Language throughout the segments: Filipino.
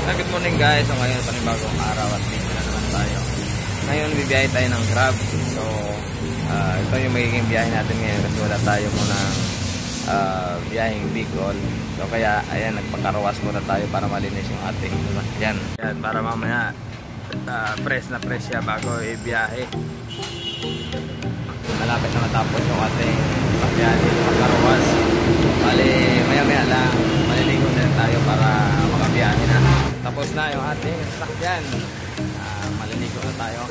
Good morning guys, so ngayon panibagong araw at video na naman tayo. Ngayon bibiyahe tayo ng Grab. So ito yung magiging biyahe natin ngayon kasi wala tayo munang biyaheng Bicol. So kaya ayan, nagpakarawas muna tayo para malinis yung ating yan para mamaya fresh na fresh siya bago ibiyahe. Malapit na matapos yung ating pagbiyahe, pagkarawas. Bali maya maya lang maliligo na tayo para makabiyahe na. Tapos na yung ating sasakyan. Maliligo na tayo.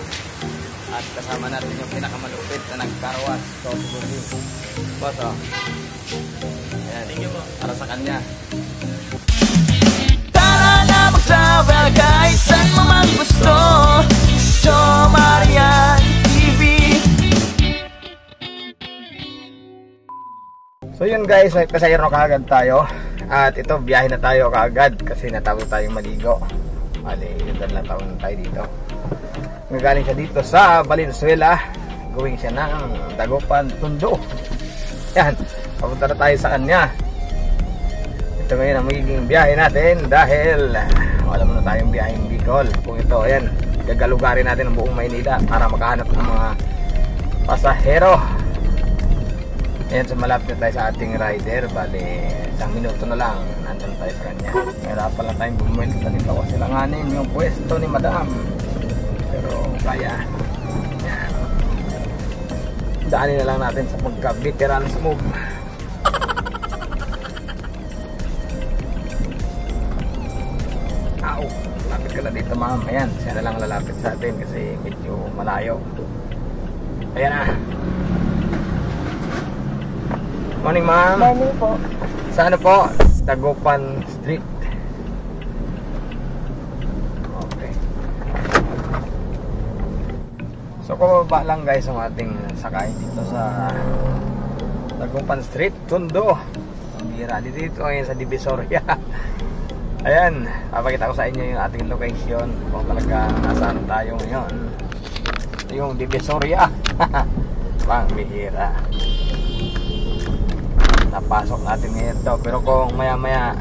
At kasama natin yung pinakamalupit na nagkarawas. So, siguro boss, oh. Ayan, thank you po. Para sa kanya. Tara na mag-travel guys, saan mo man gusto. Jo Marian TV. So yun guys, pasayro kaagad tayo. At ito, biyahe na tayo kaagad kasi natapos tayong maligo. Bali, ilan lang taon tayo dito. Nagaling siya dito sa Valenzuela. Going siya ng Dagupan, Tondo. Yan, papunta na tayo sa kanya. Ito ngayon ang magiging biyahe natin dahil wala muna tayong biyaheng Bicol. Kung ito, ayan, gagalugarin natin ang buong Maynila para makahanap ng mga pasahero. Ayan, so malapit tayo sa ating rider. Bali, isang minuto na lang nandun tayo sa kanya. Mahirapan lang tayong bumili dito kasi langanin yung pwesto ni madam. Pero kaya. Ayan. Daanin na lang natin sa pagka-veterans move. Ow! Lapit ka na dito ma'am. Ayan, siya na lang lalapit sa atin kasi medyo malayo. Ayan na. Morning ma'am. Morning po. Sa ano po? Dagupan Street. Okay. So kumababa lang guys ang ating sakay dito sa Dagupan Street, Tondo. Ang bira dito ngayon sa Divisoria. Ayan, papakita ko sa inyo yung ating location kung talaga nasaan tayo ngayon. Yung Divisoria. Pang bihira. Napasok natin ngayon to, pero kung maya maya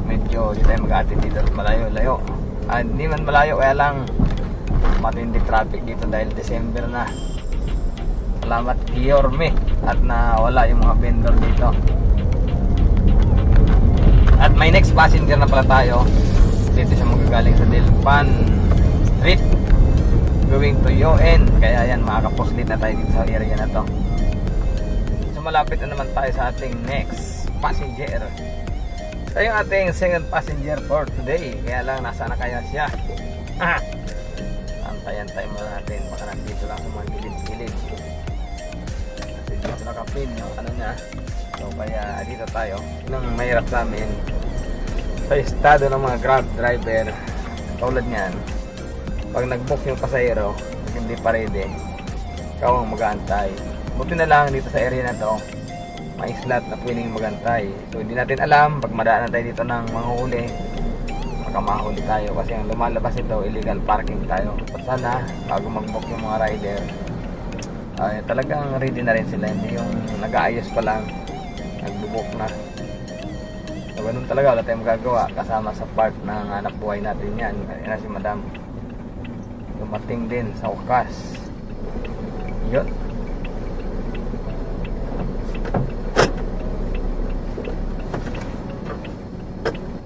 medyo di tayo mag-atin dito malayo-layo. Hindi man malayo, kaya lang matindi traffic dito dahil December na. Salamat Kiyorme at nawala yung mga vendor dito. At may next passenger na pala tayo. Dito siya magagaling sa Delpan Street going to UN. Kaya yan, makakapuslit na tayo dito sa area na to. Malapit na naman tayo sa ating next passenger. So yung ating second passenger for today, kaya lang nasa na kaya siya. Antayan-tayo muna natin, baka nandito lang sa mga gilid-gilid kasi dito nakapin yung ano niya. So kaya dito tayo. Yung mahirap sa amin sa estado ng mga Grab driver tulad niyan, pag nag-book yung pasahero hindi pa ready, ikaw ang mag-aantay. Buti na lang dito sa area na to may slot na pwedeng magantay. So hindi natin alam pag madaan tayo dito ng manghuli, baka mahuli tayo kasi ang lumalabas ito illegal parking tayo. Sana bago mag-book yung mga rider talagang ready na rin sila, hindi yung nag-aayos pa lang nag-book na. So ganun talaga, wala tayong magagawa kasama sa part ng hanap buhay natin yan. Kaya si madam dumating din sa wakas. Yun.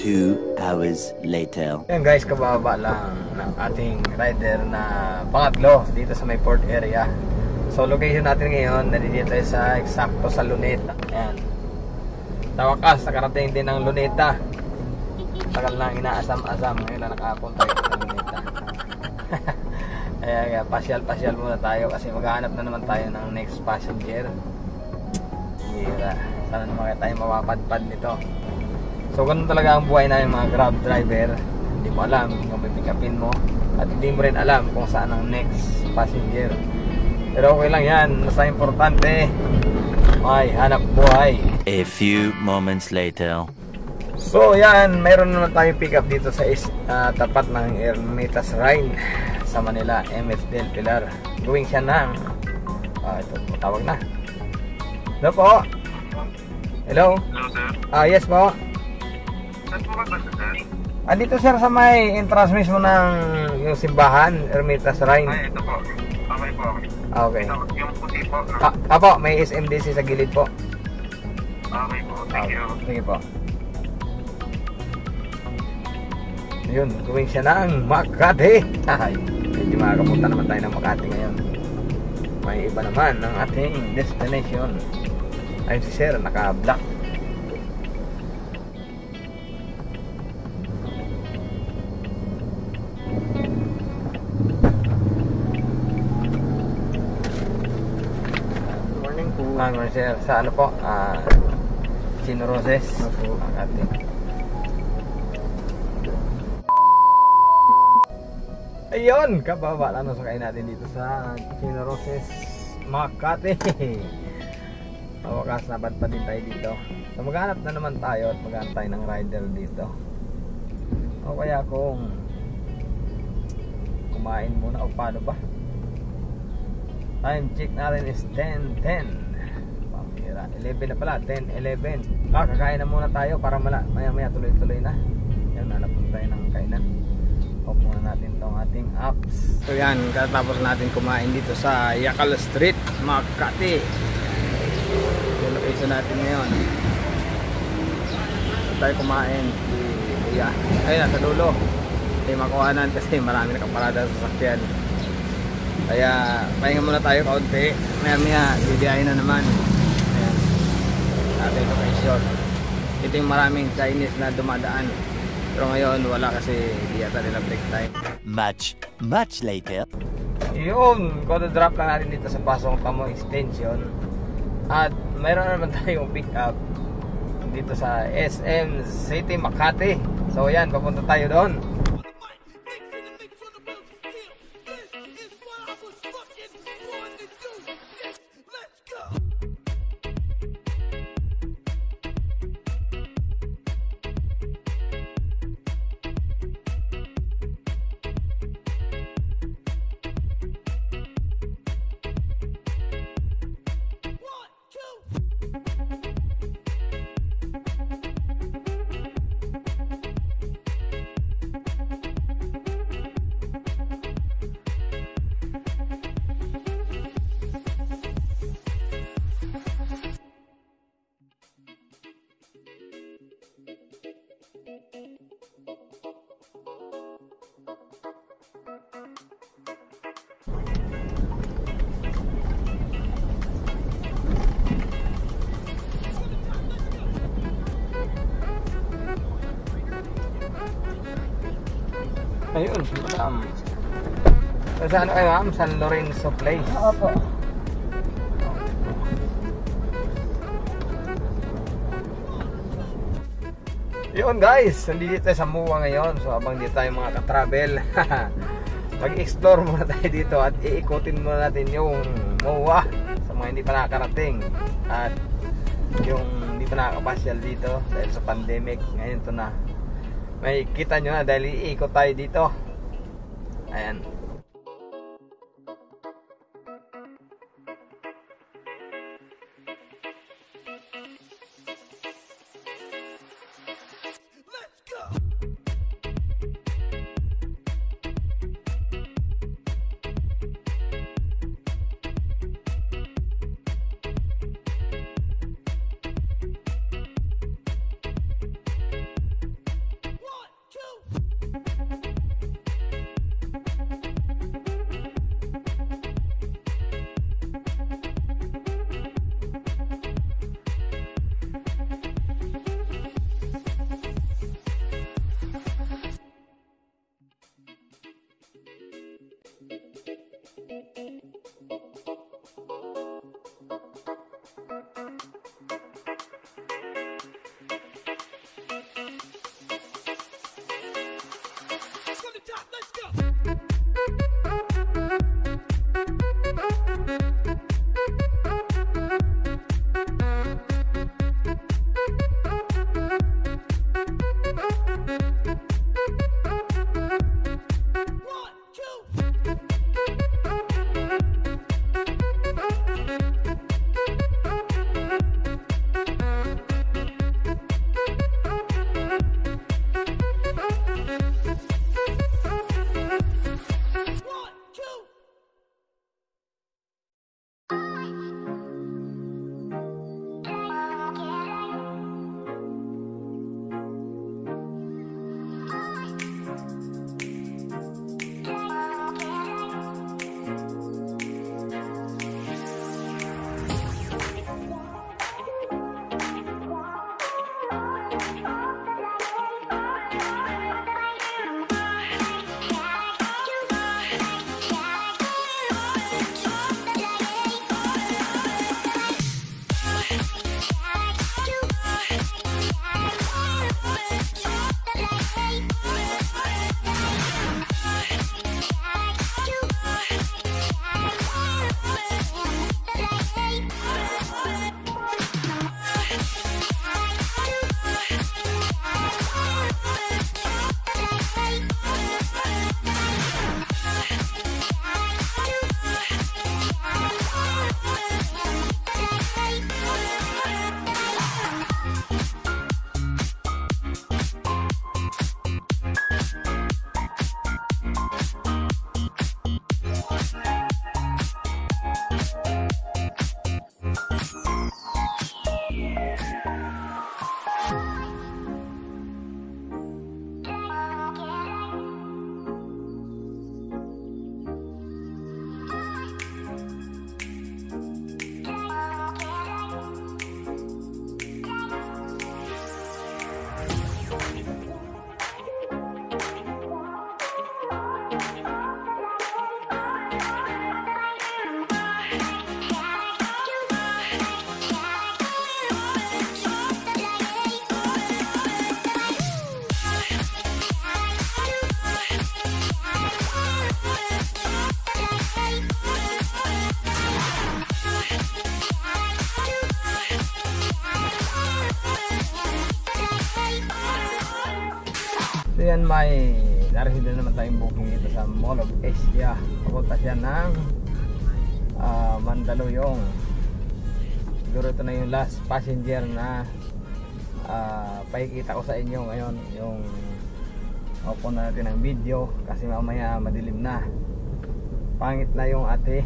2 hours later. Yan guys, kababa lang ng ating rider na pangatlo dito sa may port area. So location natin ngayon, nandito tayo sa eksakto sa Luneta. Ayan. Sa wakas, nakarating din ng Luneta. Tagal lang inaasam-asam, ngayon na nakapunta sa Luneta. Ayan, pasyal-pasyal muna tayo kasi maghahanap na naman tayo ng next passenger. Hira. Sana naman tayo mapapadpad nito. So ganun talaga ang buhay na yung mga Grab driver. Hindi mo alam kung pipikapin mo at hindi mo rin alam kung saan ang next passenger. Pero okay lang yan, basta importante may hanap buhay. A few moments later. So yan, mayroon naman tayong pick up dito sa tapat ng Ermitas Rhine sa Manila, MS Del Pilar. Going siya ng ito, tawag na. Hello po. Hello. Hello, sir. Yes po. Saan po ba ba, sir? Dito sir sa may entrance mismo ng yung simbahan, Ermitas Shrine. Ay, ito po. Okay po. Okay. Yung puti po. No? Apo, may SMDC sa gilid po. Okay po. Thank you. Sige po. Yun, gawin siya ng Makati. Ay, hindi makakapunta naman tayo ng Makati ngayon. May iba naman ang ating destination. Ayun si sir, naka-black. Morning po. Morning sir, sa ano po? Chino Roses. Makati. Ayun, kababa lang sa kain natin dito sa Chino Roses, Makati. Wakas napat pa din tayo dito. So maghanap na naman tayo at maghanap tayo ng rider dito. O kaya kung kumain muna o paano ba? Time check natin is 10:10. Pamira, 11 na pala, 10:11. Kakain na muna tayo para maya tuloy-tuloy na. Yan, hanap muna tayo ng kainan. Off muna natin tong ating apps. So yan, katapos natin kumain dito sa Yakal Street, Makati. Yung location natin ngayon. So tayo kumain. Kuya. Ayun, nasa dulo. Hindi makuhanan kasi marami nakaparada sa sasakyan. Kaya pahinga muna tayo kaunti. Maya bibiyahin na naman. Ayan. Ating location. Ito yung maraming Chinese na dumadaan. Pero ngayon wala kasi hindi yata nila break time. Much later. Yun, drop lang natin dito sa Pasong Tamo Extension. At mayroon naman tayong pick up dito sa SM City, Makati. So yan, papunta tayo doon. Ayun, madam. So, saan kayo ma'am? San Lorenzo Place? Opo. Yun guys, nandito tayo sa MOA ngayon. So habang dito tayo mga ka-travel, mag-explore muna tayo dito at iikutin muna natin yung MOA sa mga hindi pa nakakarating at yung hindi pa nakakapasyal dito dahil sa pandemic. Ngayon ito na, may kita nyo na dahil iikot tayo dito. Ayan. So yan, may na-receive na naman tayong booking dito sa Mall of Asia. Papunta siya ng Mandaluyong. Siguro ito na yung last passenger na pakikita ko sa inyo ngayon, yung open na natin ang video kasi mamaya madilim na. Pangit na yung ating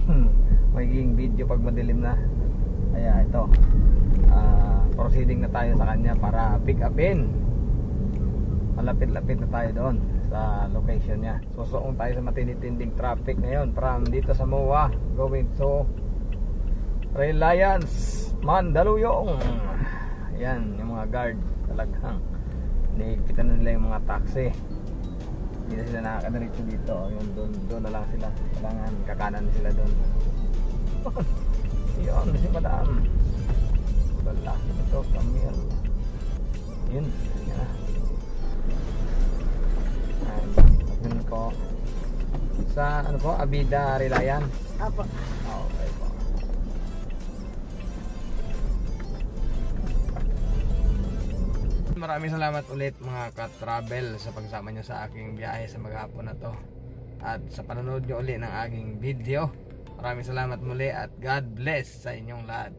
magiging video pag madilim na. Kaya ito, proceeding na tayo sa kanya para pick upin. Malapit-lapit na tayo doon sa location niya. Susuong tayo sa matinding traffic ngayon from dito sa MOA going to Reliance Mandaluyong. Yan, yung mga guard talagang nikitan na nila yung mga taxi. Hindi na sila nakakadiretso dito. Yung doon na lang sila. Kailangan kakanan sila doon. Yun, si madam. Lalaki na to, Camille. Yun, yan na. Pagkain ko sa ano po, Abida Reliance. Apo. Okay po. Maraming salamat ulit mga ka-travel sa pagsama nyo sa aking biyahe sa maghapon na to at sa panonood nyo ulit ng aking video. Maraming salamat muli at God bless sa inyong lahat.